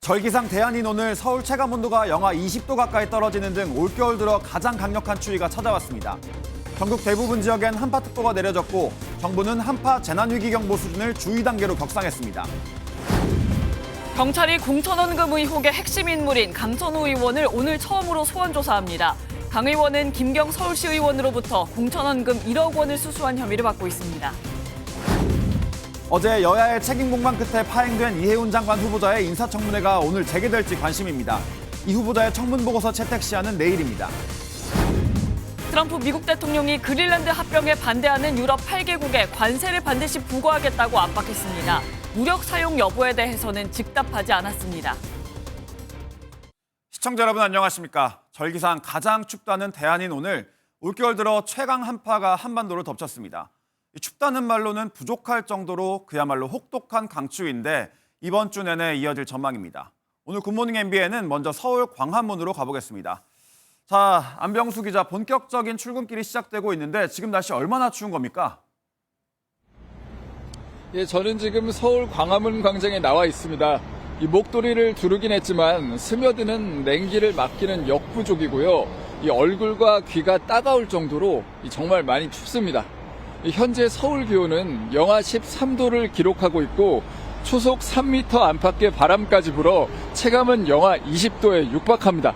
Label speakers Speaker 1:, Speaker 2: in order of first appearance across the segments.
Speaker 1: 절기상 대안인 오늘 서울 체감온도가 영하 20도 가까이 떨어지는 등 올겨울 들어 가장 강력한 추위가 찾아왔습니다. 전국 대부분 지역엔 한파특보가 내려졌고 정부는 한파 재난위기경보 수준을 주의 단계로 격상했습니다.
Speaker 2: 경찰이 공천원금 의혹의 핵심 인물인 강선우 의원을 오늘 처음으로 소환 조사합니다. 강 의원은 김경 서울시 의원으로부터 공천원금 1억 원을 수수한 혐의를 받고 있습니다.
Speaker 1: 어제 여야의 책임 공방 끝에 파행된 이해운 장관 후보자의 인사청문회가 오늘 재개될지 관심입니다. 이 후보자의 청문보고서 채택 시한은 내일입니다.
Speaker 2: 트럼프 미국 대통령이 그린란드 합병에 반대하는 유럽 8개국에 관세를 반드시 부과하겠다고 압박했습니다. 무력 사용 여부에 대해서는 즉답하지 않았습니다.
Speaker 1: 시청자 여러분 안녕하십니까. 절기상 가장 춥다는 대안인 오늘 올겨울 들어 최강 한파가 한반도를 덮쳤습니다. 춥다는 말로는 부족할 정도로 그야말로 혹독한 강추위인데 이번 주 내내 이어질 전망입니다. 오늘 굿모닝 MBN은 먼저 서울 광화문으로 가보겠습니다. 자, 안병수 기자, 본격적인 출근길이 시작되고 있는데 지금 날씨 얼마나 추운 겁니까?
Speaker 3: 예, 저는 지금 서울 광화문 광장에 나와 있습니다. 이 목도리를 두르긴 했지만 스며드는 냉기를 막기는 역부족이고요. 이 얼굴과 귀가 따가울 정도로 정말 많이 춥습니다. 현재 서울 기온은 영하 13도를 기록하고 있고 초속 3m 안팎의 바람까지 불어 체감은 영하 20도에 육박합니다.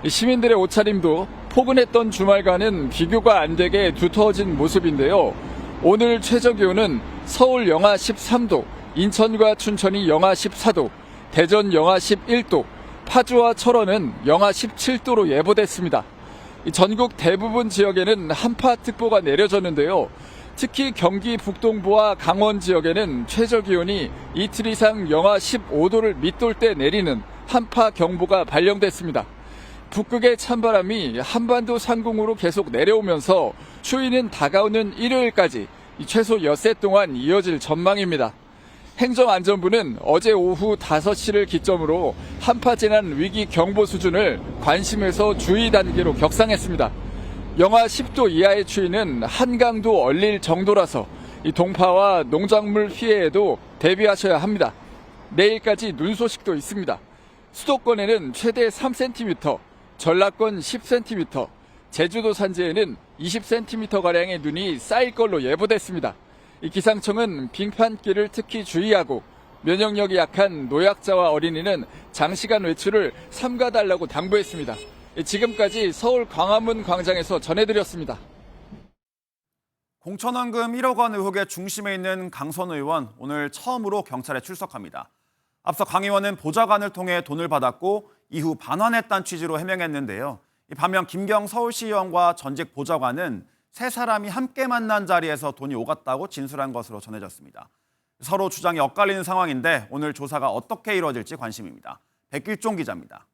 Speaker 3: 시민들의 옷차림도 포근했던 주말과는 비교가 안 되게 두터워진 모습인데요. 오늘 최저 기온은 서울 영하 13도, 인천과 춘천이 영하 14도, 대전 영하 11도, 파주와 철원은 영하 17도로 예보됐습니다. 전국 대부분 지역에는 한파특보가 내려졌는데요. 특히 경기 북동부와 강원 지역에는 최저 기온이 이틀 이상 영하 15도를 밑돌 때 내리는 한파경보가 발령됐습니다. 북극의 찬바람이 한반도 상공으로 계속 내려오면서 추위는 다가오는 일요일까지 최소 엿새 동안 이어질 전망입니다. 행정안전부는 어제 오후 5시를 기점으로 한파재난 위기 경보 수준을 관심에서 주의 단계로 격상했습니다. 영하 10도 이하의 추위는 한강도 얼릴 정도라서 이 동파와 농작물 피해에도 대비하셔야 합니다. 내일까지 눈 소식도 있습니다. 수도권에는 최대 3cm, 전라권 10cm, 제주도 산지에는 20cm가량의 눈이 쌓일 걸로 예보됐습니다. 이 기상청은 빙판길을 특히 주의하고 면역력이 약한 노약자와 어린이는 장시간 외출을 삼가달라고 당부했습니다. 지금까지 서울 광화문 광장에서 전해드렸습니다.
Speaker 1: 공천원금 1억 원 의혹의 중심에 있는 강선우 의원, 오늘 처음으로 경찰에 출석합니다. 앞서 강 의원은 보좌관을 통해 돈을 받았고 이후 반환했다는 취지로 해명했는데요. 반면 김경 서울시의원과 전직 보좌관은 세 사람이 함께 만난 자리에서 돈이 오갔다고 진술한 것으로 전해졌습니다. 서로 주장이 엇갈리는 상황인데 오늘 조사가 어떻게 이루어질지 관심입니다. 백길종 기자입니다.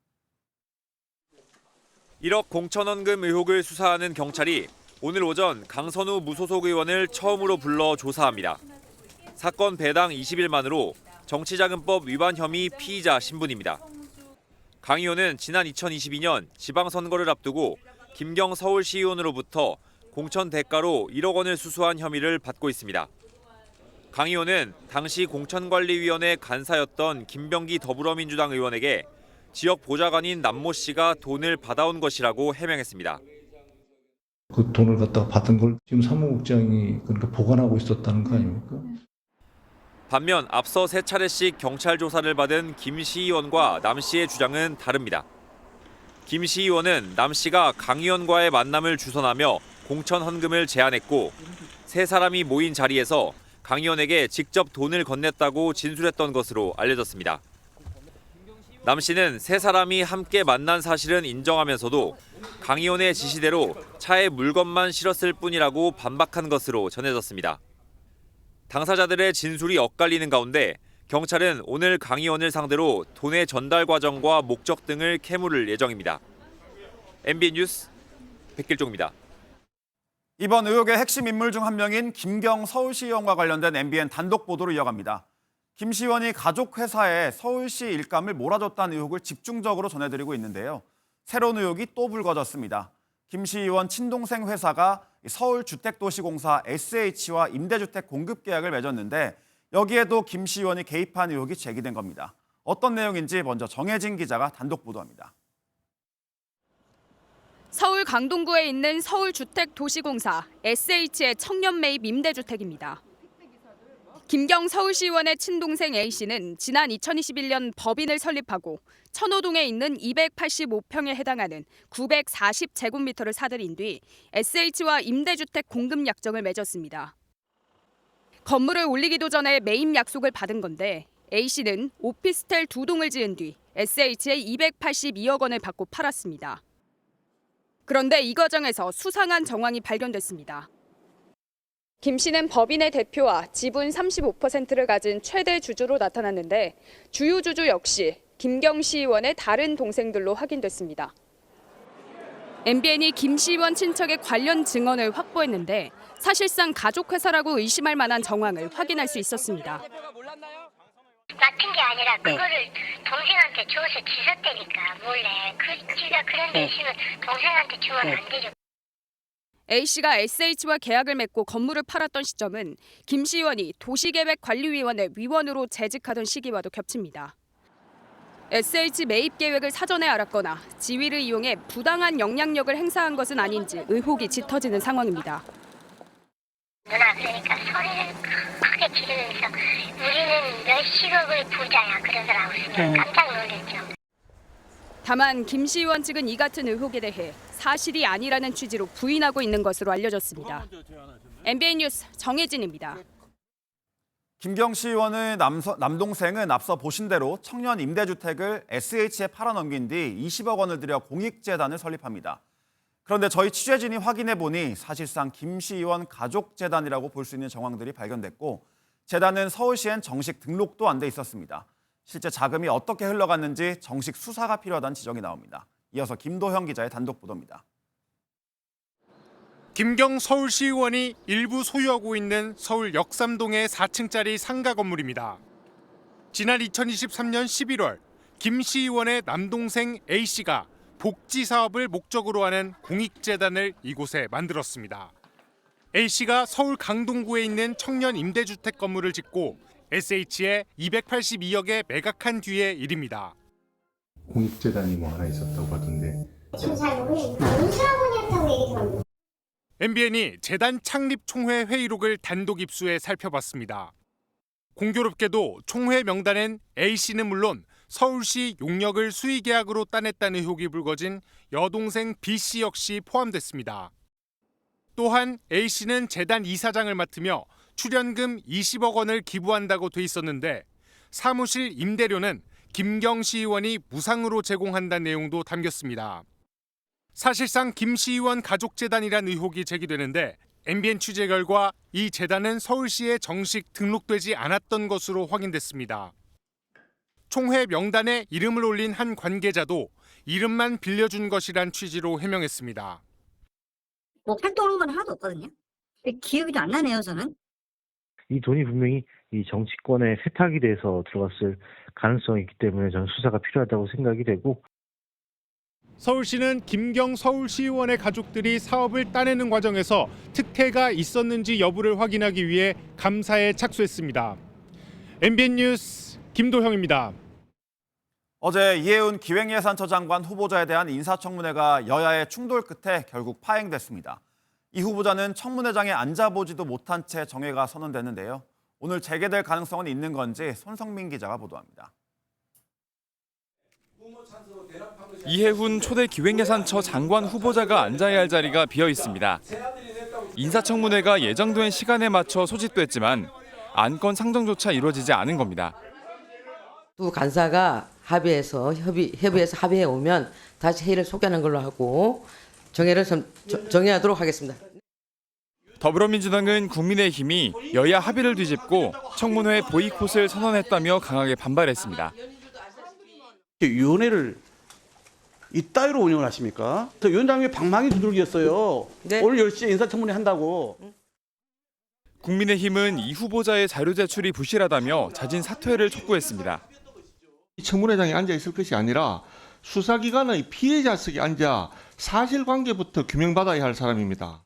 Speaker 4: 1억 공천원금 의혹을 수사하는 경찰이 오늘 오전 강선우 무소속 의원을 처음으로 불러 조사합니다. 사건 배당 20일 만으로 정치자금법 위반 혐의 피의자 신분입니다. 강 의원은 지난 2022년 지방선거를 앞두고 김경 서울시의원으로부터 공천 대가로 1억 원을 수수한 혐의를 받고 있습니다. 강 의원은 당시 공천관리위원회 간사였던 김병기 더불어민주당 의원에게 지역 보좌관인 남모 씨가 돈을 받아온 것이라고 해명했습니다.
Speaker 5: 그 돈을 갖다가 받은 걸 지금 사무국장이 그러니까 보관하고 있었다는 거 아닙니까?
Speaker 4: 반면 앞서 세 차례씩 경찰 조사를 받은 김 시의원과 남 씨의 주장은 다릅니다. 김 시의원은 남 씨가 강 의원과의 만남을 주선하며 공천 헌금을 제안했고 세 사람이 모인 자리에서 강 의원에게 직접 돈을 건넸다고 진술했던 것으로 알려졌습니다. 남 씨는 세 사람이 함께 만난 사실은 인정하면서도 강 의원의 지시대로 차에 물건만 실었을 뿐이라고 반박한 것으로 전해졌습니다. 당사자들의 진술이 엇갈리는 가운데 경찰은 오늘 강 의원을 상대로 돈의 전달 과정과 목적 등을 캐물을 예정입니다. MBN 뉴스 백길종입니다.
Speaker 1: 이번 의혹의 핵심 인물 중 한 명인 김경 서울시의원과 관련된 MBN 단독 보도를 이어갑니다. 김 시의원이 가족 회사에 서울시 일감을 몰아줬다는 의혹을 집중적으로 전해드리고 있는데요. 새로운 의혹이 또 불거졌습니다. 김 시의원 친동생 회사가 서울주택도시공사 SH와 임대주택 공급 계약을 맺었는데 여기에도 김 시의원이 개입한 의혹이 제기된 겁니다. 어떤 내용인지 먼저 정혜진 기자가 단독 보도합니다.
Speaker 6: 서울 강동구에 있는 서울주택도시공사 SH의 청년 매입 임대주택입니다. 김경 서울시의원의 친동생 A씨는 지난 2021년 법인을 설립하고 천호동에 있는 285평에 해당하는 940제곱미터를 사들인 뒤 SH와 임대주택 공급 약정을 맺었습니다. 건물을 올리기도 전에 매입 약속을 받은 건데 A씨는 오피스텔 2동을 지은 뒤 SH에 282억 원을 받고 팔았습니다. 그런데 이 과정에서 수상한 정황이 발견됐습니다. 김 씨는 법인의 대표와 지분 35%를 가진 최대 주주로 나타났는데 주요 주주 역시 김경 시의원의 다른 동생들로 확인됐습니다. MBN이 김 시의원 친척의 관련 증언을 확보했는데 사실상 가족회사라고 의심할 만한 정황을 확인할 수 있었습니다.
Speaker 7: 맡은 게 아니라 그거를 동생한테 줘서 지셨다니까 몰래. 지가 그런 데 있으면 동생한테 주면 안 되죠.
Speaker 6: A씨가 SH와 계약을 맺고 건물을 팔았던 시점은 김 시의원이 도시계획관리위원회 위원으로 재직하던 시기와도 겹칩니다. SH 매입 계획을 사전에 알았거나 지위를 이용해 부당한 영향력을 행사한 것은 아닌지 의혹이 짙어지는 상황입니다.
Speaker 7: 누나 그러니까 소리를 크게 지르면서 우리는 몇십억의 부자야 그러더라고. 깜짝 놀랐죠.
Speaker 6: 다만 김 시의원 측은 이 같은 의혹에 대해 사실이 아니라는 취지로 부인하고 있는 것으로 알려졌습니다. MBN 뉴스 정혜진입니다.
Speaker 1: 김경 시의원의 남동생은 앞서 보신 대로 청년 임대주택을 SH에 팔아넘긴 뒤 20억 원을 들여 공익재단을 설립합니다. 그런데 저희 취재진이 확인해보니 사실상 김 시의원 가족재단이라고 볼 수 있는 정황들이 발견됐고 재단은 서울시엔 정식 등록도 안 돼 있었습니다. 실제 자금이 어떻게 흘러갔는지 정식 수사가 필요하다는 지적이 나옵니다. 이어서 김도형 기자의 단독 보도입니다.
Speaker 8: 김경 서울시의원이 일부 소유하고 있는 서울 역삼동의 4층짜리 상가 건물입니다. 지난 2023년 11월 김 시의원의 남동생 A씨가 복지 사업을 목적으로 하는 공익재단을 이곳에 만들었습니다. A씨가 서울 강동구에 있는 청년 임대주택 건물을 짓고 SH에 282억에 매각한 뒤의 일입니다.
Speaker 5: 공익재단이 뭐 하나 있었다고 하던데.
Speaker 7: 잘 모르겠어요. 인수학원이었다고 얘기 들었는데.
Speaker 8: MBN이 재단 창립 총회 회의록을 단독 입수해 살펴봤습니다. 공교롭게도 총회 명단엔 A씨는 물론 서울시 용역을 수의계약으로 따냈다는 의혹이 불거진 여동생 B씨 역시 포함됐습니다. 또한 A씨는 재단 이사장을 맡으며 출연금 20억 원을 기부한다고 돼 있었는데 사무실 임대료는 김경 시의원이 무상으로 제공한다는 내용도 담겼습니다. 사실상 김 시의원 가족재단이란 의혹이 제기되는데 MBN 취재 결과 이 재단은 서울시에 정식 등록되지 않았던 것으로 확인됐습니다. 총회 명단에 이름을 올린 한 관계자도 이름만 빌려준 것이란 취지로 해명했습니다.
Speaker 9: 활동한 건 하나도 없거든요. 기억이 안 나네요, 저는.
Speaker 5: 이 돈이 분명히 이 정치권의 세탁이 돼서 들어갔을 가능성이 있기 때문에 저는 수사가 필요하다고 생각이 되고.
Speaker 8: 서울시는 김경 서울시의원의 가족들이 사업을 따내는 과정에서 특혜가 있었는지 여부를 확인하기 위해 감사에 착수했습니다. MBN 뉴스 김도형입니다.
Speaker 1: 어제 이해운 기획예산처 장관 후보자에 대한 인사청문회가 여야의 충돌 끝에 결국 파행됐습니다. 이 후보자는 청문회장에 앉아보지도 못한 채 정회가 선언됐는데요. 오늘 재개될 가능성은 있는 건지 손성민 기자가 보도합니다.
Speaker 10: 이해훈 초대 기획예산처 장관 후보자가 앉아야 할 자리가 비어 있습니다. 인사청문회가 예정된 시간에 맞춰 소집됐지만 안건 상정조차 이루어지지 않은 겁니다.
Speaker 11: 두 간사가 협의해서 합의해 오면 다시 회의를 소개하는 걸로 하고 정해하도록 하겠습니다.
Speaker 10: 더불어민주당은 국민의힘이 여야 합의를 뒤집고 청문회 보이콧을 선언했다며 강하게 반발했습니다.
Speaker 12: 위원회를 이따위로 운영을 하십니까? 위원장님이 방망이 두들기였어요.
Speaker 11: 네.
Speaker 12: 오늘 10시에 인사청문회 한다고.
Speaker 10: 국민의힘은 이 후보자의 자료 제출이 부실하다며 자진 사퇴를 촉구했습니다.
Speaker 13: 청문회장에 앉아 있을 것이 아니라 수사기관의 피해자 측에 앉아 사실관계부터 규명받아야 할 사람입니다.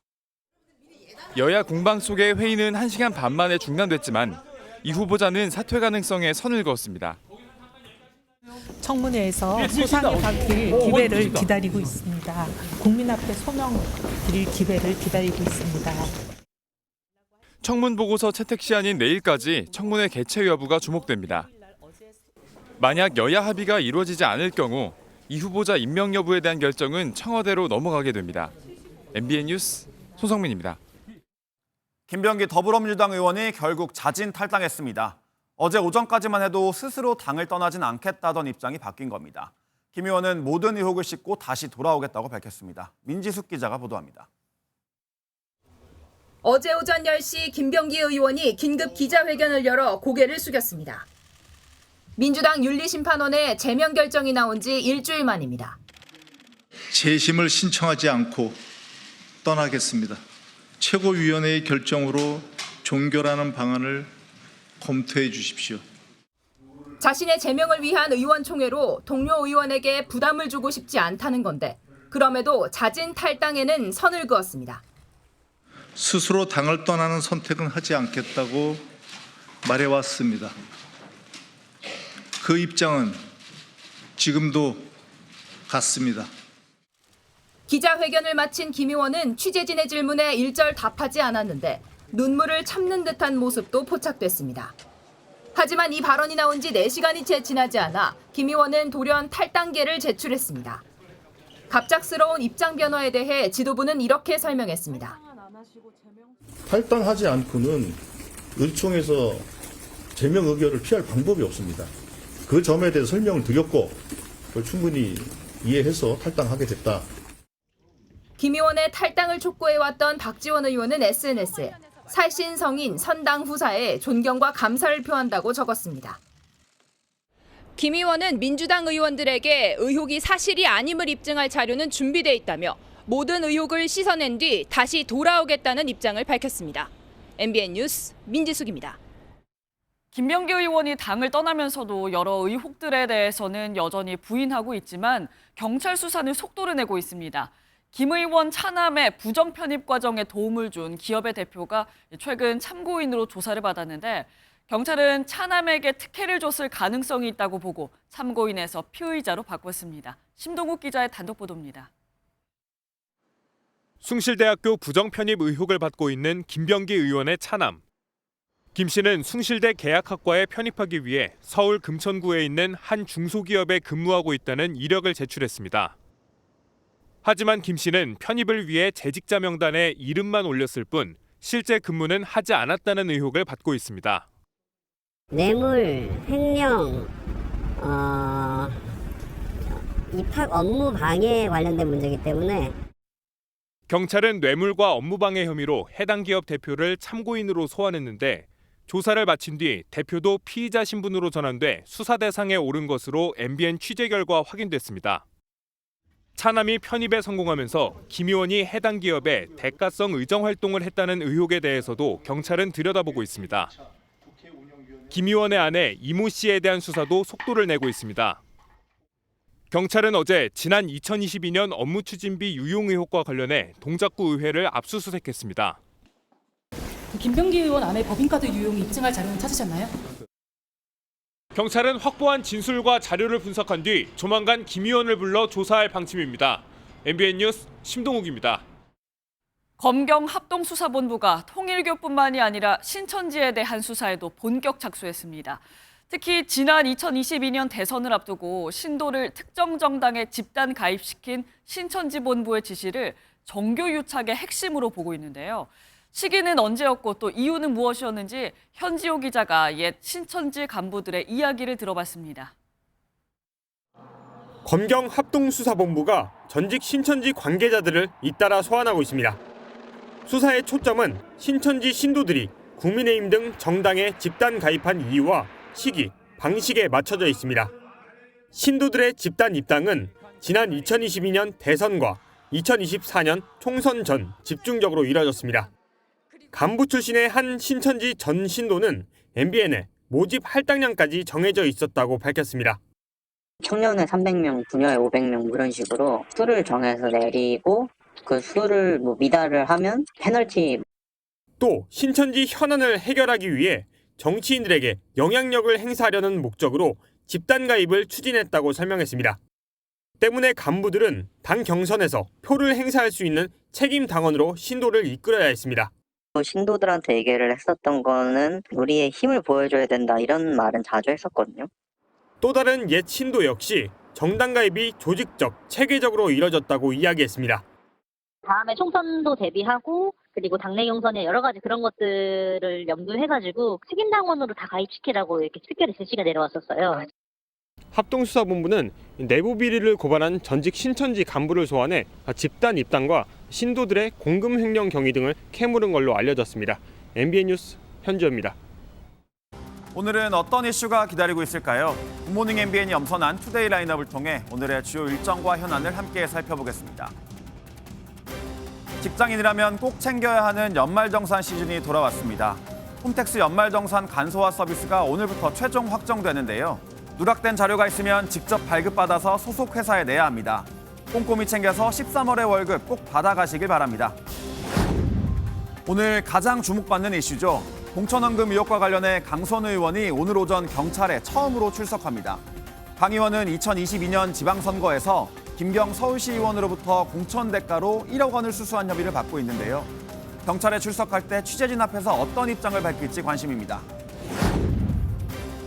Speaker 10: 여야 공방 속에 회의는 1시간 반 만에 중단됐지만 이 후보자는 사퇴 가능성에 선을 그었습니다.
Speaker 14: 청문회에서 소상히 밝힐 기회를 기다리고 있습니다. 국민 앞에 소명 드릴 기회를 기다리고 있습니다.
Speaker 10: 청문 보고서 채택 시한인 내일까지 청문회 개최 여부가 주목됩니다. 만약 여야 합의가 이루어지지 않을 경우 이 후보자 임명 여부에 대한 결정은 청와대로 넘어가게 됩니다. MBN 뉴스 손성민입니다.
Speaker 1: 김병기 더불어민주당 의원이 결국 자진 탈당했습니다. 어제 오전까지만 해도 스스로 당을 떠나진 않겠다던 입장이 바뀐 겁니다. 김 의원은 모든 의혹을 씻고 다시 돌아오겠다고 밝혔습니다. 민지숙 기자가 보도합니다.
Speaker 6: 어제 오전 10시 김병기 의원이 긴급 기자회견을 열어 고개를 숙였습니다. 민주당 윤리심판원의 제명 결정이 나온 지 일주일 만입니다.
Speaker 15: 재심을 신청하지 않고 떠나겠습니다. 최고위원회의 결정으로 종결하는 방안을 검토해 주십시오.
Speaker 6: 자신의 제명을 위한 의원총회로 동료 의원에게 부담을 주고 싶지 않다는 건데 그럼에도 자진 탈당에는 선을 그었습니다.
Speaker 15: 스스로 당을 떠나는 선택은 하지 않겠다고 말해왔습니다. 그 입장은 지금도 같습니다.
Speaker 6: 기자회견을 마친 김 의원은 취재진의 질문에 일절 답하지 않았는데 눈물을 참는 듯한 모습도 포착됐습니다. 하지만 이 발언이 나온 지 4시간이 채 지나지 않아 김 의원은 돌연 탈당계를 제출했습니다. 갑작스러운 입장 변화에 대해 지도부는 이렇게 설명했습니다.
Speaker 16: 탈당하지 않고는 의총에서 제명 의결을 피할 방법이 없습니다. 그 점에 대해서 설명을 드렸고 그걸 충분히 이해해서 탈당하게 됐다.
Speaker 6: 김 의원의 탈당을 촉구해왔던 박지원 의원은 SNS에 살신 성인 선당 후사에 존경과 감사를 표한다고 적었습니다. 김 의원은 민주당 의원들에게 의혹이 사실이 아님을 입증할 자료는 준비돼 있다며 모든 의혹을 씻어낸 뒤 다시 돌아오겠다는 입장을 밝혔습니다. MBN 뉴스 민지숙입니다.
Speaker 2: 김병기 의원이 당을 떠나면서도 여러 의혹들에 대해서는 여전히 부인하고 있지만 경찰 수사는 속도를 내고 있습니다. 김 의원 차남의 부정 편입 과정에 도움을 준 기업의 대표가 최근 참고인으로 조사를 받았는데 경찰은 차남에게 특혜를 줬을 가능성이 있다고 보고 참고인에서 피의자로 바꿨습니다. 심동욱 기자의 단독 보도입니다.
Speaker 17: 숭실대학교 부정 편입 의혹을 받고 있는 김병기 의원의 차남. 김 씨는 숭실대 계약학과에 편입하기 위해 서울 금천구에 있는 한 중소기업에 근무하고 있다는 이력을 제출했습니다. 하지만 김 씨는 편입을 위해 재직자 명단에 이름만 올렸을 뿐 실제 근무는 하지 않았다는 의혹을 받고 있습니다.
Speaker 9: 뇌물, 횡령, 입학 업무 방해 관련된 문제이기 때문에
Speaker 17: 경찰은 뇌물과 업무방해 혐의로 해당 기업 대표를 참고인으로 소환했는데 조사를 마친 뒤 대표도 피의자 신분으로 전환돼 수사 대상에 오른 것으로 MBN 취재 결과 확인됐습니다. 차남이 편입에 성공하면서 김 의원이 해당 기업에 대가성 의정 활동을 했다는 의혹에 대해서도 경찰은 들여다보고 있습니다. 김 의원의 아내 이모 씨에 대한 수사도 속도를 내고 있습니다. 경찰은 어제 지난 2022년 업무 추진비 유용 의혹과 관련해 동작구 의회를 압수수색했습니다.
Speaker 14: 김병기 의원 아내 법인카드 유용 입증할 자료는 찾으셨나요?
Speaker 17: 경찰은 확보한 진술과 자료를 분석한 뒤 조만간 김 의원을 불러 조사할 방침입니다. MBN 뉴스 심동욱입니다.
Speaker 2: 검경 합동수사본부가 통일교뿐만이 아니라 신천지에 대한 수사에도 본격 착수했습니다. 특히 지난 2022년 대선을 앞두고 신도를 특정 정당에 집단 가입시킨 신천지 본부의 지시를 정교 유착의 핵심으로 보고 있는데요. 시기는 언제였고 또 이유는 무엇이었는지 현지호 기자가 옛 신천지 간부들의 이야기를 들어봤습니다.
Speaker 18: 검경 합동수사본부가 전직 신천지 관계자들을 잇따라 소환하고 있습니다. 수사의 초점은 신천지 신도들이 국민의힘 등 정당에 집단 가입한 이유와 시기, 방식에 맞춰져 있습니다. 신도들의 집단 입당은 지난 2022년 대선과 2024년 총선 전 집중적으로 이뤄졌습니다. 간부 출신의 한 신천지 전 신도는 MBN에 모집 할당량까지 정해져 있었다고 밝혔습니다.
Speaker 19: 청년에 300명, 부녀에 500명 이런 식으로 수를 정해서 내리고 그 수를 미달을 하면 페널티.
Speaker 18: 또 신천지 현안을 해결하기 위해 정치인들에게 영향력을 행사하려는 목적으로 집단 가입을 추진했다고 설명했습니다. 때문에 간부들은 당 경선에서 표를 행사할 수 있는 책임 당원으로 신도를 이끌어야 했습니다.
Speaker 19: 신도들한테 얘기를 했었던 거는 우리의 힘을 보여줘야 된다 이런 말은 자주 했었거든요.
Speaker 18: 또 다른 옛 신도 역시 정당 가입이 조직적, 체계적으로 이뤄졌다고 이야기했습니다.
Speaker 20: 다음에 총선도 대비하고 그리고 당내 경선에 여러 가지 그런 것들을 염두해가지고 책임당원으로 다 가입시키라고 이렇게 특별히 지시가 내려왔었어요.
Speaker 18: 합동수사본부는 내부 비리를 고발한 전직 신천지 간부를 소환해 집단 입당과 신도들의 공금 횡령 경위 등을 캐물은 걸로 알려졌습니다. MBN 뉴스 현주입니다.
Speaker 1: 오늘은 어떤 이슈가 기다리고 있을까요? 굿모닝 MBN이 엄선한 투데이 라인업을 통해 오늘의 주요 일정과 현안을 함께 살펴보겠습니다. 직장인이라면 꼭 챙겨야 하는 연말정산 시즌이 돌아왔습니다. 홈택스 연말정산 간소화 서비스가 오늘부터 최종 확정되는데요. 누락된 자료가 있으면 직접 발급받아서 소속 회사에 내야 합니다. 꼼꼼히 챙겨서 13월의 월급 꼭 받아가시길 바랍니다. 오늘 가장 주목받는 이슈죠. 공천원금 의혹과 관련해 강선 의원이 오늘 오전 경찰에 처음으로 출석합니다. 강 의원은 2022년 지방선거에서 김경 서울시의원으로부터 공천 대가로 1억 원을 수수한 혐의를 받고 있는데요. 경찰에 출석할 때 취재진 앞에서 어떤 입장을 밝힐지 관심입니다.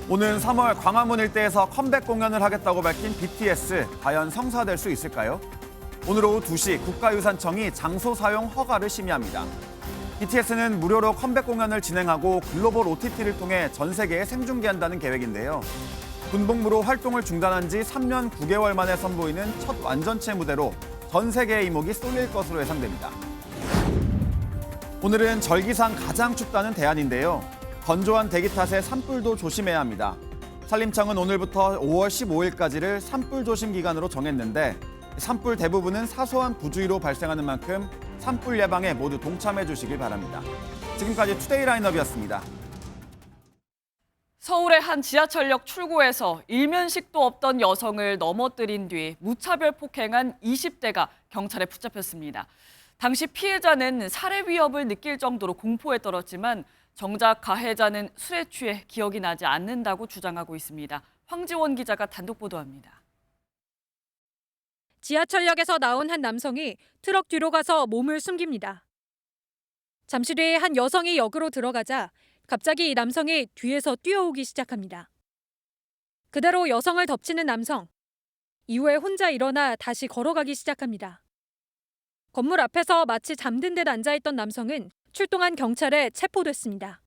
Speaker 1: 오는 3월 광화문 일대에서 컴백 공연을 하겠다고 밝힌 BTS, 과연 성사될 수 있을까요? 오늘 오후 2시 국가유산청이 장소 사용 허가를 심의합니다. BTS는 무료로 컴백 공연을 진행하고 글로벌 OTT를 통해 전 세계에 생중계한다는 계획인데요. 군복무로 활동을 중단한 지 3년 9개월 만에 선보이는 첫 완전체 무대로 전 세계의 이목이 쏠릴 것으로 예상됩니다. 오늘은 절기상 가장 춥다는 대안인데요. 건조한 대기 탓에 산불도 조심해야 합니다. 산림청은 오늘부터 5월 15일까지를 산불 조심 기간으로 정했는데 산불 대부분은 사소한 부주의로 발생하는 만큼 산불 예방에 모두 동참해 주시길 바랍니다. 지금까지 투데이 라인업이었습니다.
Speaker 2: 서울의 한 지하철역 출구에서 일면식도 없던 여성을 넘어뜨린 뒤 무차별 폭행한 20대가 경찰에 붙잡혔습니다. 당시 피해자는 살해 위협을 느낄 정도로 공포에 떨었지만 정작 가해자는 술에 취해 기억이 나지 않는다고 주장하고 있습니다. 황지원 기자가 단독 보도합니다.
Speaker 21: 지하철역에서 나온 한 남성이 트럭 뒤로 가서 몸을 숨깁니다. 잠시 뒤에 한 여성이 역으로 들어가자 갑자기 이 남성이 뒤에서 뛰어오기 시작합니다. 그대로 여성을 덮치는 남성. 이후에 혼자 일어나 다시 걸어가기 시작합니다. 건물 앞에서 마치 잠든 듯 앉아있던 남성은 출동한 경찰에 체포됐습니다.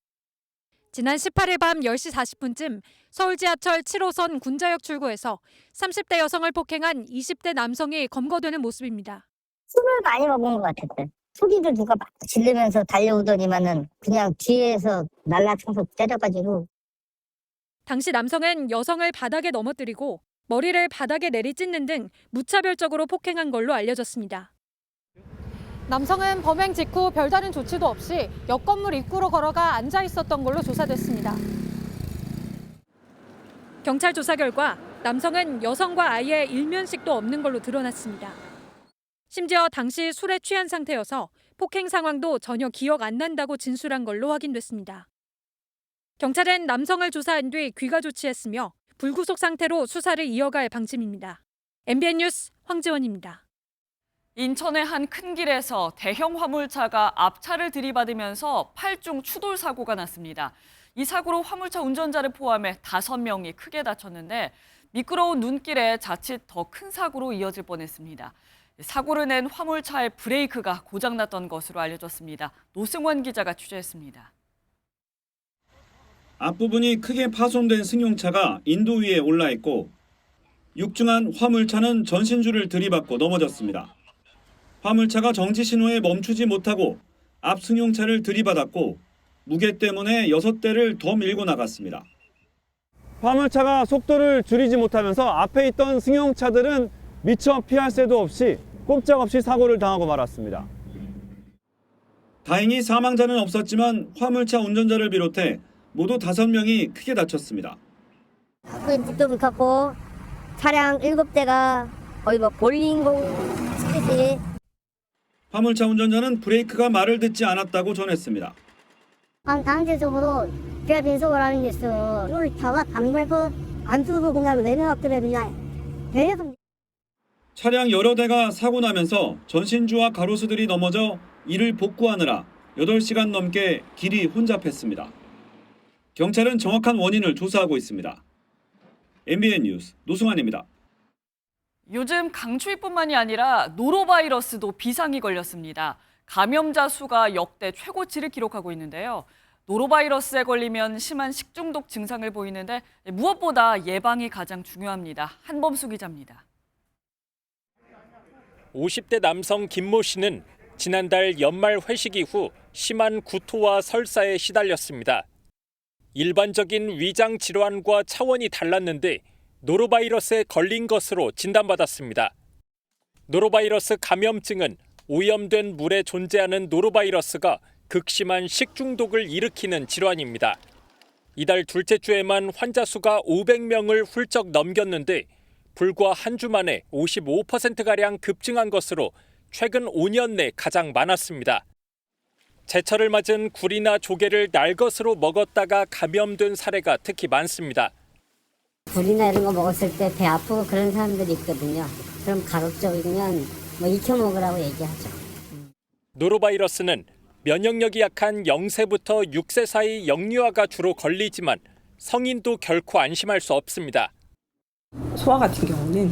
Speaker 21: 지난 18일 밤 10시 40분쯤 서울 지하철 7호선 군자역 출구에서 30대 여성을 폭행한 20대 남성이 검거되는 모습입니다.
Speaker 9: 술을 많이 먹은 것 같았대. 소리를 누가 막 지르면서 달려오더니만은 그냥 뒤에서 날라쳐서 때려가지고.
Speaker 21: 당시 남성은 여성을 바닥에 넘어뜨리고 머리를 바닥에 내리찢는 등 무차별적으로 폭행한 걸로 알려졌습니다. 남성은 범행 직후 별다른 조치도 없이 역 건물 입구로 걸어가 앉아 있었던 걸로 조사됐습니다. 경찰 조사 결과 남성은 여성과 아예 일면식도 없는 걸로 드러났습니다. 심지어 당시 술에 취한 상태여서 폭행 상황도 전혀 기억 안 난다고 진술한 걸로 확인됐습니다. 경찰은 남성을 조사한 뒤 귀가 조치했으며 불구속 상태로 수사를 이어갈 방침입니다. MBN 뉴스 황지원입니다.
Speaker 2: 인천의 한 큰 길에서 대형 화물차가 앞차를 들이받으면서 8중 추돌 사고가 났습니다. 이 사고로 화물차 운전자를 포함해 5명이 크게 다쳤는데 미끄러운 눈길에 자칫 더 큰 사고로 이어질 뻔했습니다. 사고를 낸 화물차의 브레이크가 고장났던 것으로 알려졌습니다. 노승원 기자가 취재했습니다.
Speaker 22: 앞부분이 크게 파손된 승용차가 인도 위에 올라 있고 육중한 화물차는 전신줄을 들이받고 넘어졌습니다. 화물차가 정지 신호에 멈추지 못하고 앞 승용차를 들이받았고 무게 때문에 6대를 더 밀고 나갔습니다.
Speaker 23: 화물차가 속도를 줄이지 못하면서 앞에 있던 승용차들은 미처 피할 새도 없이 꼼짝없이 사고를 당하고 말았습니다.
Speaker 22: 다행히 사망자는 없었지만 화물차 운전자를 비롯해 모두 5명이 크게 다쳤습니다.
Speaker 9: 불도 붙었고 차량 7대가 거의 뭐 볼링공 치듯이.
Speaker 22: 화물차 운전자는 브레이크가 말을 듣지 않았다고 전했습니다.
Speaker 9: 강제적으로 제가 변속을 하는 게 있어요. 이걸 차가 담배고 안 쓰고 그냥 내려놨더래 그냥 계속.
Speaker 22: 차량 여러 대가 사고 나면서 전신주와 가로수들이 넘어져 이를 복구하느라 8시간 넘게 길이 혼잡했습니다. 경찰은 정확한 원인을 조사하고 있습니다. MBN 뉴스 노승환입니다.
Speaker 2: 요즘 강추위뿐만이 아니라 노로바이러스도 비상이 걸렸습니다. 감염자 수가 역대 최고치를 기록하고 있는데요. 노로바이러스에 걸리면 심한 식중독 증상을 보이는데 무엇보다 예방이 가장 중요합니다. 한범수 기자입니다.
Speaker 17: 50대 남성 김모 씨는 지난달 연말 회식 이후 심한 구토와 설사에 시달렸습니다. 일반적인 위장 질환과 차원이 달랐는데 노로바이러스에 걸린 것으로 진단받았습니다. 노로바이러스 감염증은 오염된 물에 존재하는 노로바이러스가 극심한 식중독을 일으키는 질환입니다. 이달 둘째 주에만 환자 수가 500명을 훌쩍 넘겼는데 불과 한 주 만에 55%가량 급증한 것으로 최근 5년 내 가장 많았습니다. 제철을 맞은 굴이나 조개를 날것으로 먹었다가 감염된 사례가 특히 많습니다.
Speaker 9: 굴이나 이런 거 먹었을 때 배 아프고 그런 사람들이 있거든요. 그럼 가급적이면 뭐 익혀 먹으라고 얘기하죠.
Speaker 17: 노로바이러스는 면역력이 약한 0세부터 6세 사이 영유아가 주로 걸리지만 성인도 결코 안심할 수 없습니다.
Speaker 14: 소아 같은 경우는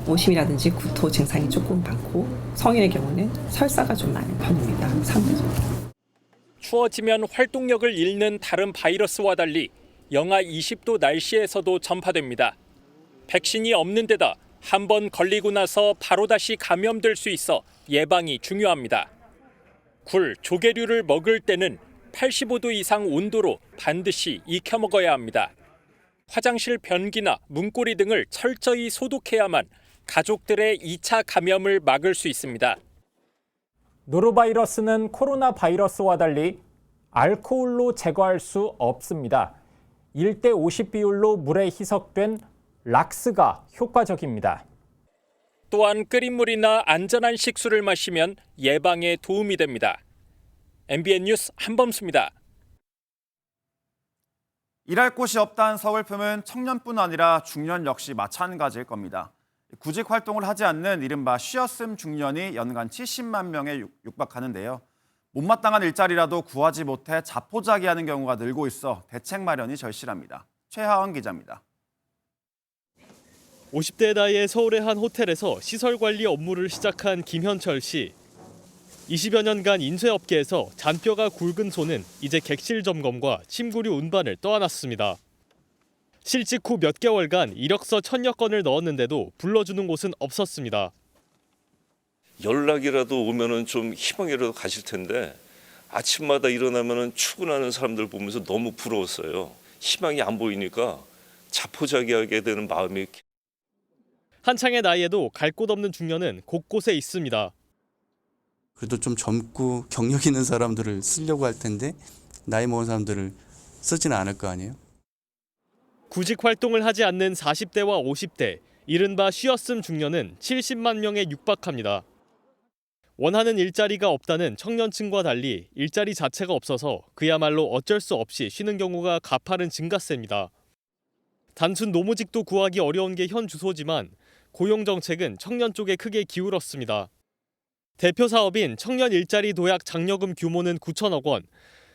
Speaker 14: 오심이라든지 구토 증상이 조금 많고 성인의 경우는 설사가 좀 많은 편입니다. 상대적으로.
Speaker 17: 추워지면 활동력을 잃는 다른 바이러스와 달리 영하 20도 날씨에서도 전파됩니다. 백신이 없는 데다 한 번 걸리고 나서 바로 다시 감염될 수 있어 예방이 중요합니다. 굴, 조개류를 먹을 때는 85도 이상 온도로 반드시 익혀 먹어야 합니다. 화장실 변기나 문고리 등을 철저히 소독해야만 가족들의 2차 감염을 막을 수 있습니다.
Speaker 3: 노로바이러스는 코로나 바이러스와 달리 알코올로 제거할 수 없습니다. 1대 50 비율로 물에 희석된 락스가 효과적입니다.
Speaker 17: 또한 끓인 물이나 안전한 식수를 마시면 예방에 도움이 됩니다. MBN 뉴스 한범수입니다.
Speaker 1: 일할 곳이 없다는 서글픔은 청년뿐 아니라 중년 역시 마찬가지일 겁니다. 구직 활동을 하지 않는 이른바 쉬었음 중년이 연간 70만 명에 육박하는데요. 못마땅한 일자리라도 구하지 못해 자포자기하는 경우가 늘고 있어 대책 마련이 절실합니다. 최하원 기자입니다.
Speaker 4: 50대 나이에 서울의 한 호텔에서 시설 관리 업무를 시작한 김현철 씨. 20여 년간 인쇄업계에서 잔뼈가 굵은 손은 이제 객실 점검과 침구류 운반을 떠안았습니다. 실직 후 몇 개월간 이력서 1000여 건을 넣었는데도 불러주는 곳은 없었습니다.
Speaker 7: 연락이라도 오면은 좀 희망이라도 가실 텐데 아침마다 일어나면은 출근하는 사람들 보면서 너무 부러웠어요. 희망이 안 보이니까 자포자기하게 되는 마음이.
Speaker 4: 한창의 나이에도 갈 곳 없는 중년은 곳곳에 있습니다.
Speaker 24: 그래도 좀 젊고 경력 있는 사람들을 쓰려고 할 텐데 나이 먹은 사람들을 쓰지는 않을 거 아니에요.
Speaker 4: 구직 활동을 하지 않는 40대와 50대, 이른바 쉬었음 중년은 70만 명에 육박합니다. 원하는 일자리가 없다는 청년층과 달리 일자리 자체가 없어서 그야말로 어쩔 수 없이 쉬는 경우가 가파른 증가세입니다. 단순 노무직도 구하기 어려운 게 현 주소지만 고용정책은 청년 쪽에 크게 기울었습니다. 대표 사업인 청년 일자리 도약 장려금 규모는 9천억 원,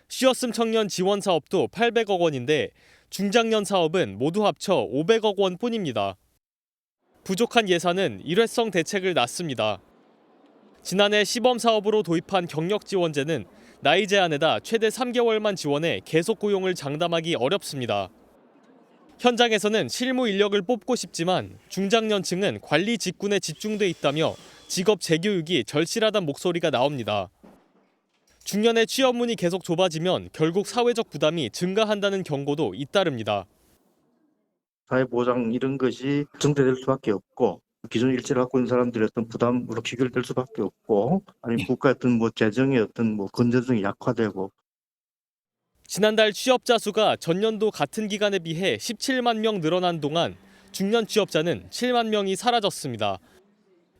Speaker 4: 쉬었음 청년 지원 사업도 800억 원인데 중장년 사업은 모두 합쳐 500억 원뿐입니다. 부족한 예산은 일회성 대책을 낳습니다. 지난해 시범 사업으로 도입한 경력 지원제는 나이 제한에다 최대 3개월만 지원해 계속 고용을 장담하기 어렵습니다. 현장에서는 실무 인력을 뽑고 싶지만 중장년층은 관리 직군에 집중돼 있다며 직업 재교육이 절실하다는 목소리가 나옵니다. 중년의 취업문이 계속 좁아지면 결국 사회적 부담이 증가한다는 경고도 잇따릅니다.
Speaker 5: 사회보장 이런 것이 증대될 수밖에 없고 기존 일자리를 갖고 있는 사람들의 어떤 부담으로 귀결될 수밖에 없고 아니면 국가의 어떤 재정의 어떤 건전성이 약화되고.
Speaker 4: 지난달 취업자 수가 전년도 같은 기간에 비해 17만 명 늘어난 동안 중년 취업자는 7만 명이 사라졌습니다.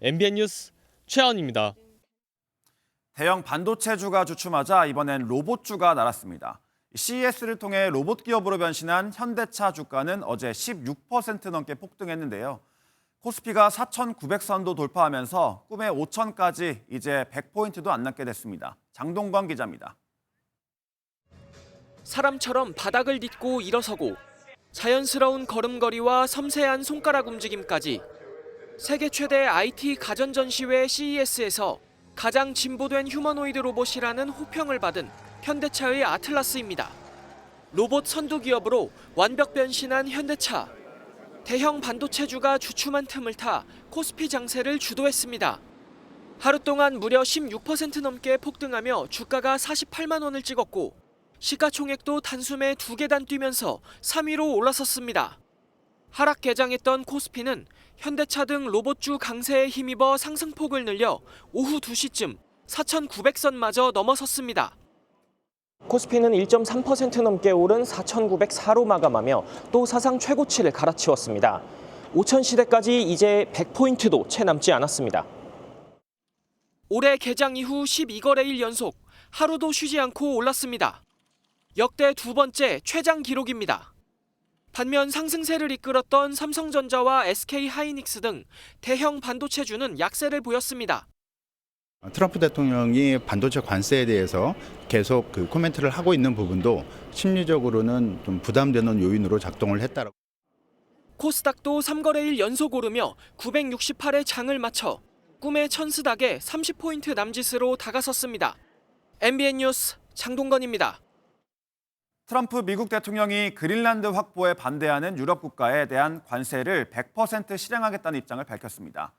Speaker 4: MBN 뉴스 최하원입니다.
Speaker 1: 대형 반도체주가 주춤하자 이번엔 로봇주가 날았습니다. CES를 통해 로봇 기업으로 변신한 현대차 주가는 어제 16% 넘게 폭등했는데요. 코스피가 4,900선도 돌파하면서 꿈의 5,000까지 이제 100포인트도 안 남게 됐습니다. 장동건 기자입니다.
Speaker 8: 사람처럼 바닥을 딛고 일어서고 자연스러운 걸음걸이와 섬세한 손가락 움직임까지 세계 최대 IT 가전 전시회 CES에서 가장 진보된 휴머노이드 로봇이라는 호평을 받은 현대차의 아틀라스입니다. 로봇 선두 기업으로 완벽 변신한 현대차. 대형 반도체주가 주춤한 틈을 타 코스피 장세를 주도했습니다. 하루 동안 무려 16% 넘게 폭등하며 주가가 48만 원을 찍었고 시가총액도 단숨에 2계단 뛰면서 3위로 올라섰습니다. 하락 개장했던 코스피는 현대차 등 로봇주 강세에 힘입어 상승폭을 늘려 오후 2시쯤 4,900선마저 넘어섰습니다.
Speaker 11: 코스피는 1.3% 넘게 오른 4,904로 마감하며 또 사상 최고치를 갈아치웠습니다. 5천 시대까지 이제 100포인트도 채 남지 않았습니다.
Speaker 8: 올해 개장 이후 12거래일 연속 하루도 쉬지 않고 올랐습니다. 역대 두 번째 최장 기록입니다. 반면 상승세를 이끌었던 삼성전자와 SK하이닉스 등 대형 반도체주는 약세를 보였습니다.
Speaker 12: 트럼프 대통령이 반도체 관세에 대해서 계속 코멘트를 하고 있는 부분도 심리적으로는 좀 부담되는 요인으로 작동을 했다라고.
Speaker 8: 코스닥도 3거래일 연속 오르며 968의 장을 마쳐 꿈의 천스닥에 30포인트 남짓으로 다가섰습니다. MBN 뉴스 장동건입니다.
Speaker 1: 트럼프 미국 대통령이 그린란드 확보에 반대하는 유럽 국가에 대한 관세를 100% 실행하겠다는 입장을 밝혔습니다.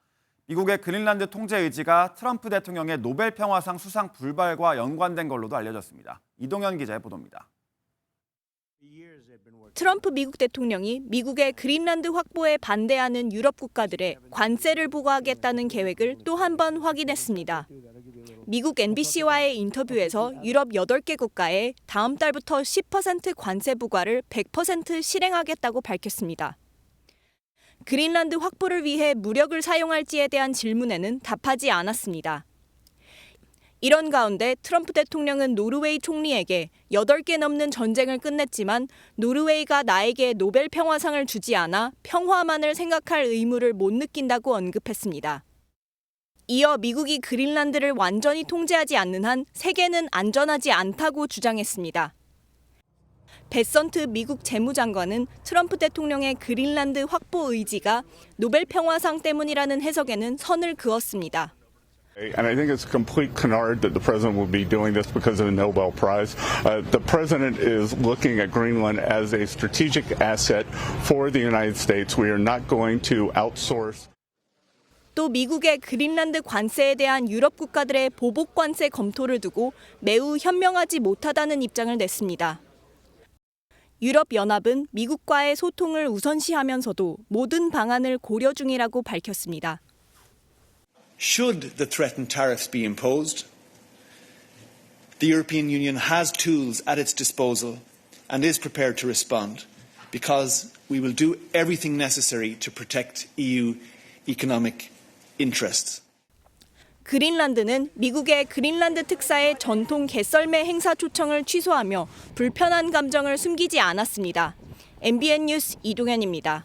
Speaker 1: 미국의 그린란드 통제 의지가 트럼프 대통령의 노벨 평화상 수상 불발과 연관된 걸로도 알려졌습니다. 이동현 기자의 보도입니다.
Speaker 13: 트럼프 미국 대통령이 미국의 그린란드 확보에 반대하는 유럽 국가들에 관세를 부과하겠다는 계획을 또 한 번 확인했습니다. 미국 NBC와의 인터뷰에서 유럽 8개 국가에 다음 달부터 10% 관세 부과를 100% 실행하겠다고 밝혔습니다. 그린란드 확보를 위해 무력을 사용할지에 대한 질문에는 답하지 않았습니다. 이런 가운데 트럼프 대통령은 노르웨이 총리에게 8개 넘는 전쟁을 끝냈지만 노르웨이가 나에게 노벨 평화상을 주지 않아 평화만을 생각할 의무를 못 느낀다고 언급했습니다. 이어 미국이 그린란드를 완전히 통제하지 않는 한 세계는 안전하지 않다고 주장했습니다. 베선트 미국 재무장관은 트럼프 대통령의 그린란드 확보 의지가 노벨 평화상 때문이라는 해석에는 선을 그었습니다.
Speaker 25: And I think it's a complete canard that the president will be doing this because of the Nobel Prize. The president is looking at Greenland as a strategic asset for the United States. We are not going to outsource.
Speaker 13: 또 미국의 그린란드 관세에 대한 유럽 국가들의 보복 관세 검토를 두고 매우 현명하지 못하다는 입장을 냈습니다. 유럽연합은 미국과의 소통을 우선시하면서도 모든 방안을 고려 중이라고 밝혔습니다.
Speaker 26: Should the threatened tariffs be imposed, the European Union has tools at its disposal and is prepared to respond because we will do everything necessary to protect EU economic interests.
Speaker 13: 그린란드는 미국의 그린란드 특사의 전통 개썰매 행사 초청을 취소하며 불편한 감정을 숨기지 않았습니다. MBN 뉴스 이동현입니다.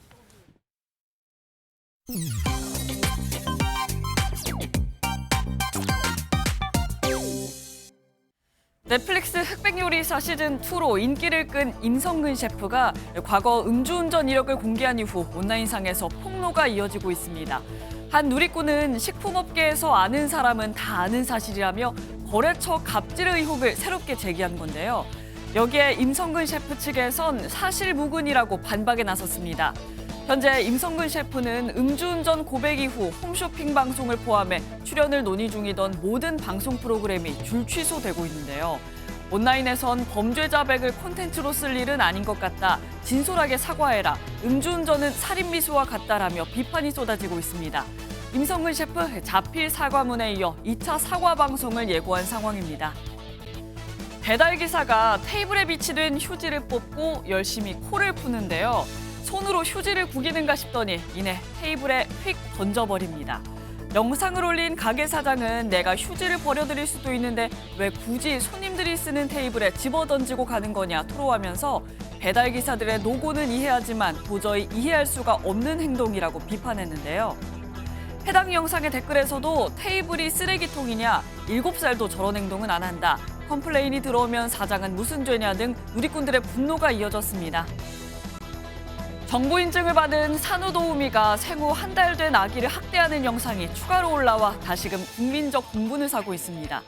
Speaker 2: 넷플릭스 흑백요리사 시즌2로 인기를 끈 임성근 셰프가 과거 음주운전 이력을 공개한 이후 온라인상에서 폭로가 이어지고 있습니다. 한 누리꾼은 식품업계에서 아는 사람은 다 아는 사실이라며 거래처 갑질 의혹을 새롭게 제기한 건데요. 여기에 임성근 셰프 측에선 사실무근이라고 반박에 나섰습니다. 현재 임성근 셰프는 음주운전 고백 이후 홈쇼핑 방송을 포함해 출연을 논의 중이던 모든 방송 프로그램이 줄 취소되고 있는데요. 온라인에선 범죄 자백을 콘텐츠로 쓸 일은 아닌 것 같다. 진솔하게 사과해라. 음주운전은 살인미수와 같다라며 비판이 쏟아지고 있습니다. 임성근 셰프 자필 사과문에 이어 2차 사과 방송을 예고한 상황입니다. 배달기사가 테이블에 비치된 휴지를 뽑고 열심히 코를 푸는데요. 손으로 휴지를 구기는가 싶더니 이내 테이블에 휙 던져버립니다. 영상을 올린 가게 사장은 내가 휴지를 버려드릴 수도 있는데 왜 굳이 손님들이 쓰는 테이블에 집어던지고 가는 거냐 토로하면서 배달기사들의 노고는 이해하지만 도저히 이해할 수가 없는 행동이라고 비판했는데요. 해당 영상의 댓글에서도 테이블이 쓰레기통이냐, 7살도 저런 행동은 안 한다. 컴플레인이 들어오면 사장은 무슨 죄냐 등 누리꾼들의 분노가 이어졌습니다. 정부 인증을 받은 산후도우미가 생후 한 달 된 아기를 학대하는 영상이 추가로 올라와 다시금 국민적 공분을 사고 있습니다.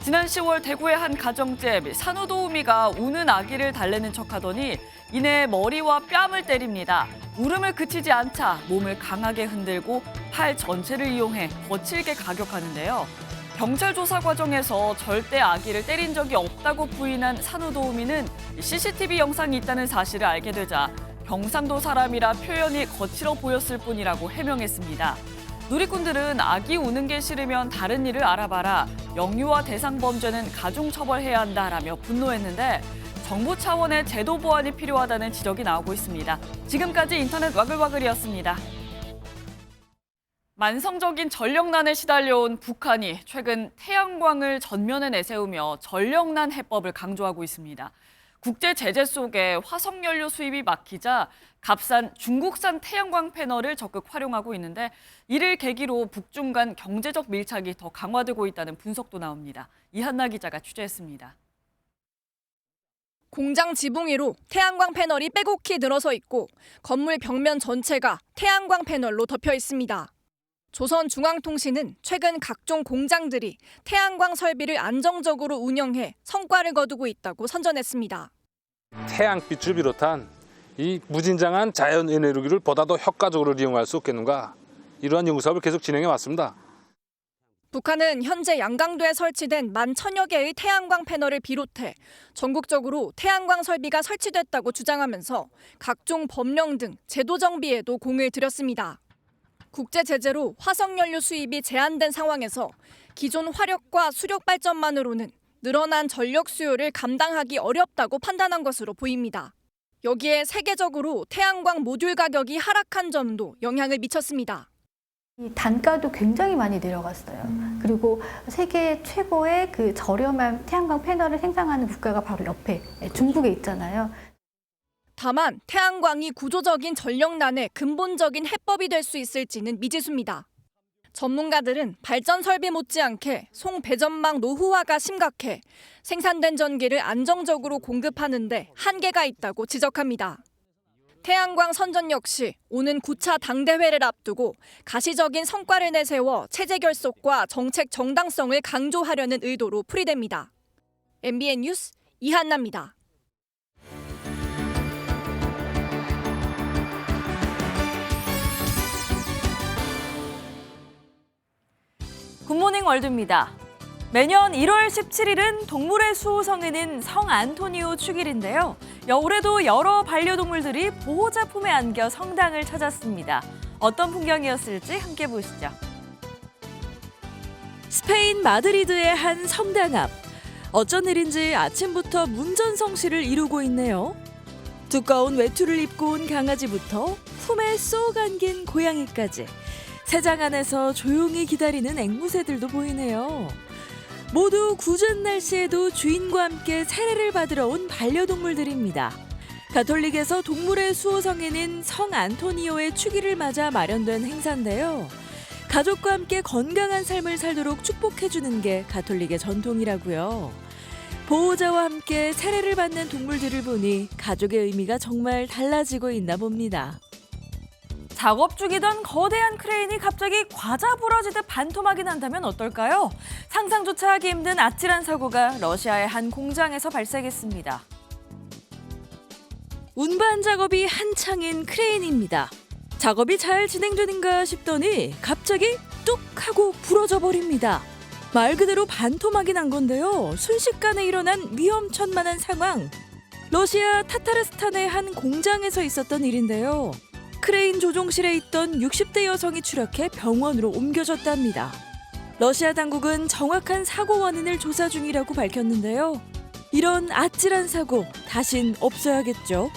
Speaker 2: 지난 10월 대구의 한 가정집 산후도우미가 우는 아기를 달래는 척하더니 이내 머리와 뺨을 때립니다. 울음을 그치지 않자 몸을 강하게 흔들고 팔 전체를 이용해 거칠게 가격하는데요. 경찰 조사 과정에서 절대 아기를 때린 적이 없다고 부인한 산후도우미는 CCTV 영상이 있다는 사실을 알게 되자 경상도 사람이라 표현이 거칠어 보였을 뿐이라고 해명했습니다. 누리꾼들은 아기 우는 게 싫으면 다른 일을 알아봐라, 영유아 대상 범죄는 가중처벌해야 한다라며 분노했는데 정부 차원의 제도 보완이 필요하다는 지적이 나오고 있습니다. 지금까지 인터넷 와글와글이었습니다. 만성적인 전력난에 시달려온 북한이 최근 태양광을 전면에 내세우며 전력난 해법을 강조하고 있습니다. 국제 제재 속에 화석연료 수입이 막히자 값싼 중국산 태양광 패널을 적극 활용하고 있는데 이를 계기로 북중 간 경제적 밀착이 더 강화되고 있다는 분석도 나옵니다. 이한나 기자가 취재했습니다.
Speaker 6: 공장 지붕 위로 태양광 패널이 빼곡히 늘어서 있고 건물 벽면 전체가 태양광 패널로 덮여 있습니다. 조선중앙통신은 최근 각종 공장들이 태양광 설비를 안정적으로 운영해 성과를 거두고 있다고 선전했습니다.
Speaker 10: 태양빛을 비롯한 이 무진장한 자연 에너지를 보다 더 효과적으로 이용할 수 없겠는가, 이러한 연구사업을 계속 진행해 왔습니다.
Speaker 6: 북한은 현재 양강도에 설치된 11,000여 개의 태양광 패널을 비롯해 전국적으로 태양광 설비가 설치됐다고 주장하면서 각종 법령 등 제도 정비에도 공을 들였습니다. 국제 제재로 화석연료 수입이 제한된 상황에서 기존 화력과 수력 발전만으로는 늘어난 전력 수요를 감당하기 어렵다고 판단한 것으로 보입니다. 여기에 세계적으로 태양광 모듈 가격이 하락한 점도 영향을 미쳤습니다.
Speaker 15: 이 단가도 굉장히 많이 내려갔어요. 그리고 세계 최고의 그 저렴한 태양광 패널을 생산하는 국가가 바로 옆에 중국에 있잖아요.
Speaker 6: 다만 태양광이 구조적인 전력난의 근본적인 해법이 될 수 있을지는 미지수입니다. 전문가들은 발전 설비 못지않게 송배전망 노후화가 심각해 생산된 전기를 안정적으로 공급하는 데 한계가 있다고 지적합니다. 태양광 선전 역시 오는 9차 당대회를 앞두고 가시적인 성과를 내세워 체제 결속과 정책 정당성을 강조하려는 의도로 풀이됩니다. MBN 뉴스 이한나입니다.
Speaker 2: 굿모닝 월드입니다. 매년 1월 17일은 동물의 수호성에는 성 안토니오 축일인데요. 올해도 여러 반려동물들이 보호자 품에 안겨 성당을 찾았습니다. 어떤 풍경이었을지 함께 보시죠. 스페인 마드리드의 한 성당 앞. 어쩐 일인지 아침부터 문전성시를 이루고 있네요. 두꺼운 외투를 입고 온 강아지부터 품에 쏙 안긴 고양이까지. 새장 안에서 조용히 기다리는 앵무새들도 보이네요. 모두 궂은 날씨에도 주인과 함께 세례를 받으러 온 반려동물들입니다. 가톨릭에서 동물의 수호성에는 성 안토니오의 축일을 맞아 마련된 행사인데요. 가족과 함께 건강한 삶을 살도록 축복해주는 게 가톨릭의 전통이라고요. 보호자와 함께 세례를 받는 동물들을 보니 가족의 의미가 정말 달라지고 있나 봅니다. 작업 중이던 거대한 크레인이 갑자기 과자 부러지듯 반토막이 난다면 어떨까요? 상상조차 하기 힘든 아찔한 사고가 러시아의 한 공장에서 발생했습니다. 운반 작업이 한창인 크레인입니다. 작업이 잘 진행되는가 싶더니 갑자기 뚝 하고 부러져 버립니다. 말 그대로 반토막이 난 건데요. 순식간에 일어난 위험천만한 상황. 러시아 타타르스탄의 한 공장에서 있었던 일인데요. 크레인 조종실에 있던 60대 여성이 추락해 병원으로 옮겨졌답니다. 러시아 당국은 정확한 사고 원인을 조사 중이라고 밝혔는데요. 이런 아찔한 사고 다신 없어야겠죠.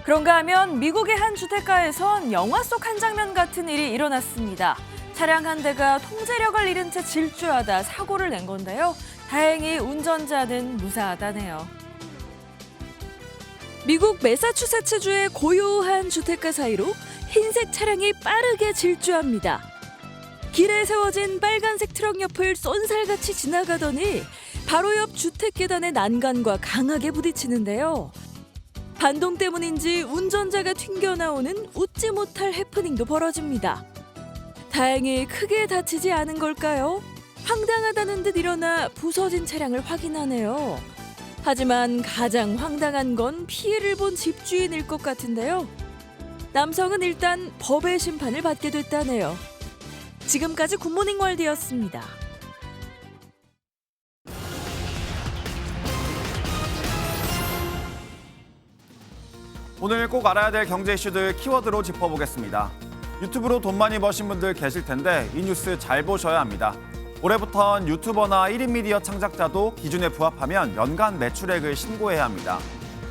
Speaker 2: 그런가 하면 미국의 한 주택가에선 영화 속 한 장면 같은 일이 일어났습니다.
Speaker 16: 차량 한 대가 통제력을 잃은 채 질주하다 사고를 낸 건데요. 다행히 운전자는 무사하다네요.
Speaker 18: 미국 매사추세츠주의 고요한 주택가 사이로 흰색 차량이 빠르게 질주합니다. 길에 세워진 빨간색 트럭 옆을 쏜살같이 지나가더니 바로 옆 주택 계단의 난간과 강하게 부딪히는데요. 반동 때문인지 운전자가 튕겨나오는 웃지 못할 해프닝도 벌어집니다. 다행히 크게 다치지 않은 걸까요? 황당하다는 듯 일어나 부서진 차량을 확인하네요. 하지만 가장 황당한 건 피해를 본 집주인일 것 같은데요. 남성은 일단 법의 심판을 받게 됐다네요. 지금까지 굿모닝 월드였습니다.
Speaker 1: 오늘 꼭 알아야 될 경제 이슈들 키워드로 짚어보겠습니다. 유튜브로 돈 많이 버신 분들 계실 텐데 이 뉴스 잘 보셔야 합니다. 올해부턴 유튜버나 1인 미디어 창작자도 기준에 부합하면 연간 매출액을 신고해야 합니다.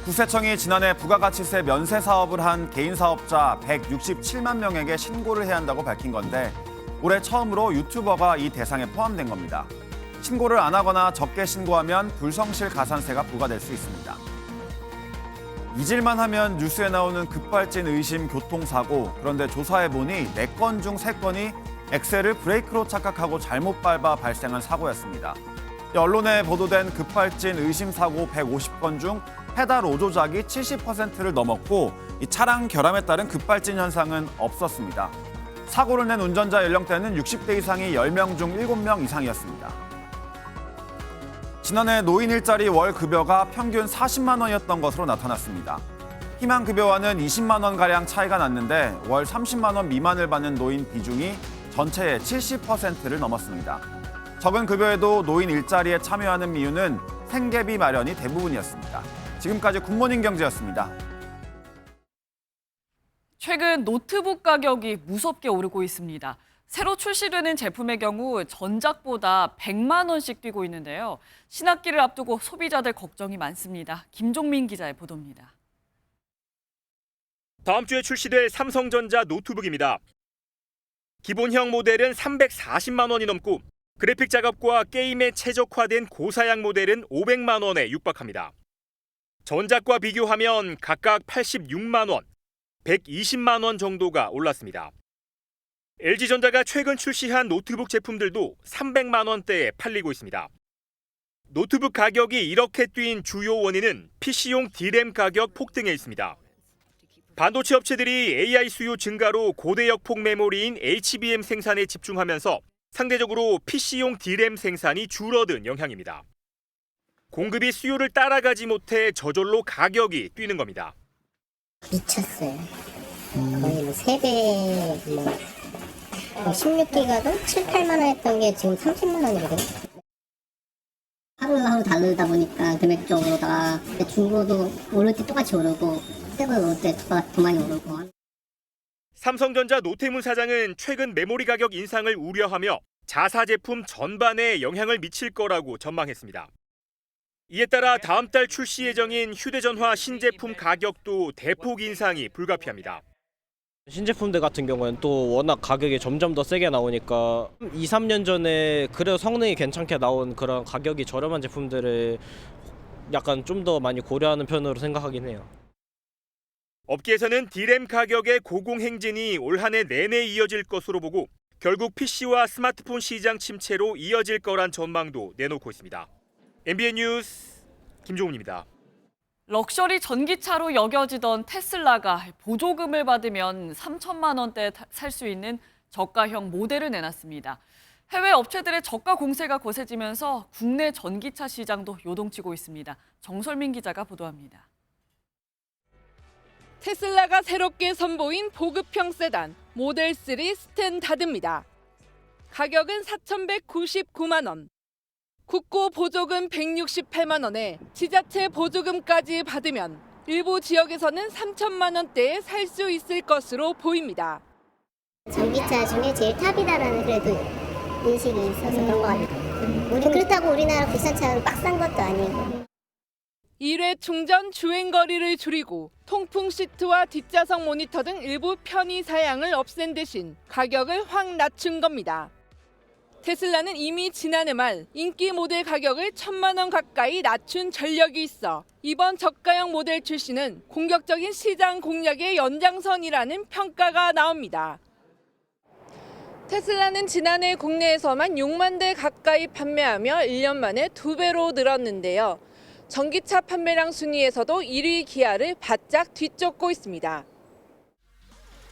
Speaker 1: 국세청이 지난해 부가가치세 면세 사업을 한 개인 사업자 167만 명에게 신고를 해야 한다고 밝힌 건데 올해 처음으로 유튜버가 이 대상에 포함된 겁니다. 신고를 안 하거나 적게 신고하면 불성실 가산세가 부과될 수 있습니다. 잊을만 하면 뉴스에 나오는 급발진 의심 교통사고. 그런데 조사해보니 4건 중 3건이 엑셀을 브레이크로 착각하고 잘못 밟아 발생한 사고였습니다. 언론에 보도된 급발진 의심 사고 150건 중 페달 오조작이 70%를 넘었고 이 차량 결함에 따른 급발진 현상은 없었습니다. 사고를 낸 운전자 연령대는 60대 이상이 10명 중 7명 이상이었습니다. 지난해 노인 일자리 월 급여가 평균 40만 원이었던 것으로 나타났습니다. 희망급여와는 20만 원가량 차이가 났는데 월 30만 원 미만을 받는 노인 비중이 전체의 70%를 넘었습니다. 적은 급여에도 노인 일자리에 참여하는 이유는 생계비 마련이 대부분이었습니다. 지금까지 굿모닝 경제였습니다.
Speaker 2: 최근 노트북 가격이 무섭게 오르고 있습니다. 새로 출시되는 제품의 경우 전작보다 100만 원씩 뛰고 있는데요. 신학기를 앞두고 소비자들 걱정이 많습니다. 김종민 기자의 보도입니다.
Speaker 19: 다음 주에 출시될 삼성전자 노트북입니다. 기본형 모델은 340만 원이 넘고 그래픽 작업과 게임에 최적화된 고사양 모델은 500만 원에 육박합니다. 전작과 비교하면 각각 86만 원, 120만 원 정도가 올랐습니다. LG전자가 최근 출시한 노트북 제품들도 300만 원대에 팔리고 있습니다. 노트북 가격이 이렇게 뛴 주요 원인은 PC용 D램 가격 폭등에 있습니다. 반도체 업체들이 AI 수요 증가로 고대역폭 메모리인 HBM 생산에 집중하면서 상대적으로 PC용 D램 생산이 줄어든 영향입니다. 공급이 수요를 따라가지 못해 저절로 가격이 뛰는 겁니다.
Speaker 9: 미쳤어요. 거의 3배, 16기가도 7, 8만 원 했던 게 지금 30만 원이거든요. 하루하루 다르다 보니까 금액적으로다가 중고도 오를 때 똑같이 오르고 새거 오를 때 더 많이 오르고.
Speaker 19: 삼성전자 노태문 사장은 최근 메모리 가격 인상을 우려하며 자사 제품 전반에 영향을 미칠 거라고 전망했습니다. 이에 따라 다음 달 출시 예정인 휴대전화 신제품 가격도 대폭 인상이 불가피합니다.
Speaker 11: 신제품들 같은 경우는 또 워낙 가격이 점점 더 세게 나오니까 2, 3년 전에 그래도 성능이 괜찮게 나온 그런 가격이 저렴한 제품들을 약간 좀 더 많이 고려하는 편으로 생각하긴 해요.
Speaker 19: 업계에서는 D램 가격의 고공행진이 올 한 해 내내 이어질 것으로 보고 결국 PC와 스마트폰 시장 침체로 이어질 거란 전망도 내놓고 있습니다. MBN 뉴스 김종훈입니다.
Speaker 2: 럭셔리 전기차로 여겨지던 테슬라가 보조금을 받으면 3천만 원대에 살 수 있는 저가형 모델을 내놨습니다. 해외 업체들의 저가 공세가 거세지면서 국내 전기차 시장도 요동치고 있습니다. 정설민 기자가 보도합니다.
Speaker 20: 테슬라가 새롭게 선보인 보급형 세단 모델 3 스탠다드입니다. 가격은 4,199만 원. 국고 보조금 168만 원에 지자체 보조금까지 받으면 일부 지역에서는 3천만 원대에 살 수 있을 것으로 보입니다.
Speaker 9: 전기차 중에 제일 탑이다라는 그래도 인식이 있어서 그런 것 같아요. 그렇다고 우리나라 국산차는 빡 싼 것도 아니고.
Speaker 20: 1회 충전 주행거리를 줄이고 통풍 시트와 뒷좌석 모니터 등 일부 편의 사양을 없앤 대신 가격을 확 낮춘 겁니다. 테슬라는 이미 지난해 말 인기 모델 가격을 1,000만 원 가까이 낮춘 전력이 있어 이번 저가형 모델 출시는 공격적인 시장 공략의 연장선이라는 평가가 나옵니다. 테슬라는 지난해 국내에서만 6만 대 가까이 판매하며 1년 만에 2배로 늘었는데요. 전기차 판매량 순위에서도 1위 기아를 바짝 뒤쫓고 있습니다.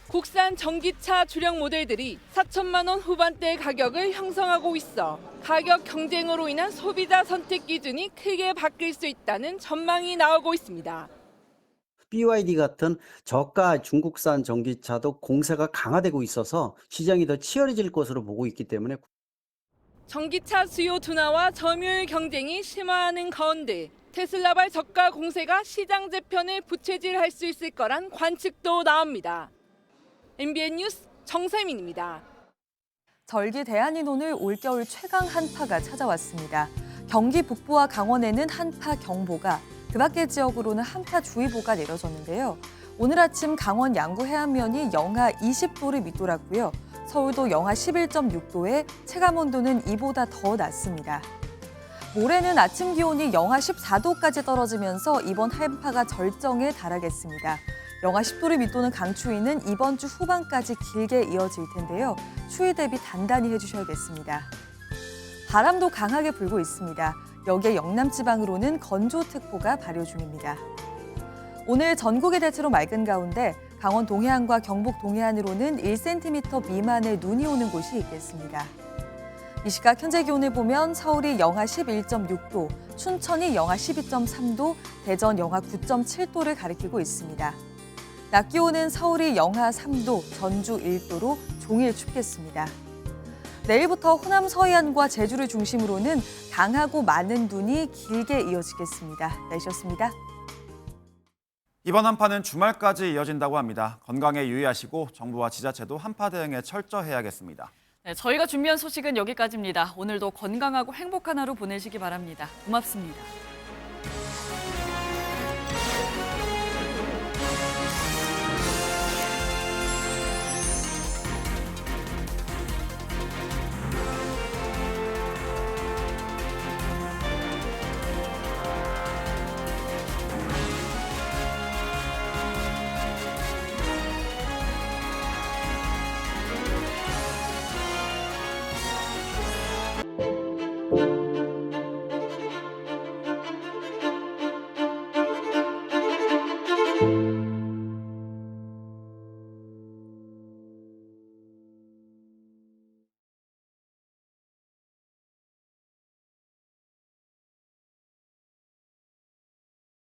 Speaker 20: 국산 전기차 주력 모델들이 4천만 원 후반대 가격을 형성하고 있어 가격 경쟁으로 인한 소비자 선택 기준이 크게 바뀔 수 있다는 전망이 나오고 있습니다.
Speaker 3: BYD 같은 저가 중국산 전기차도 공세가 강화되고 있어서 시장이 더 치열해질 것으로 보고 있기 때문에
Speaker 20: 전기차 수요 둔화와 점유율 경쟁이 심화하는 가운데 테슬라발 저가 공세가 시장 재편을 부채질할 수 있을 거란 관측도 나옵니다. MBN 뉴스 정세민입니다.
Speaker 2: 절기 대안인 오늘 올겨울 최강 한파가 찾아왔습니다. 경기 북부와 강원에는 한파 경보가, 그 밖의 지역으로는 한파주의보가 내려졌는데요. 오늘 아침 강원 양구 해안면이 영하 20도를 밑돌았고요. 서울도 영하 11.6도에 체감온도는 이보다 더 낮습니다. 모레는 아침 기온이 영하 14도까지 떨어지면서 이번 한파가 절정에 달하겠습니다. 영하 10도를 밑도는 강추위는 이번 주 후반까지 길게 이어질 텐데요. 추위 대비 단단히 해주셔야겠습니다. 바람도 강하게 불고 있습니다. 여기에 영남 지방으로는 건조특보가 발효 중입니다. 오늘 전국이 대체로 맑은 가운데 강원 동해안과 경북 동해안으로는 1cm 미만의 눈이 오는 곳이 있겠습니다. 이 시각 현재 기온을 보면 서울이 영하 11.6도, 춘천이 영하 12.3도, 대전 영하 9.7도를 가리키고 있습니다. 낮 기온은 서울이 영하 3도, 전주 1도로 종일 춥겠습니다. 내일부터 호남 서해안과 제주를 중심으로는 강하고 많은 눈이 길게 이어지겠습니다. 날씨였습니다.
Speaker 1: 이번 한파는 주말까지 이어진다고 합니다. 건강에 유의하시고 정부와 지자체도 한파 대응에 철저해야겠습니다.
Speaker 2: 네, 저희가 준비한 소식은 여기까지입니다. 오늘도 건강하고 행복한 하루 보내시기 바랍니다. 고맙습니다.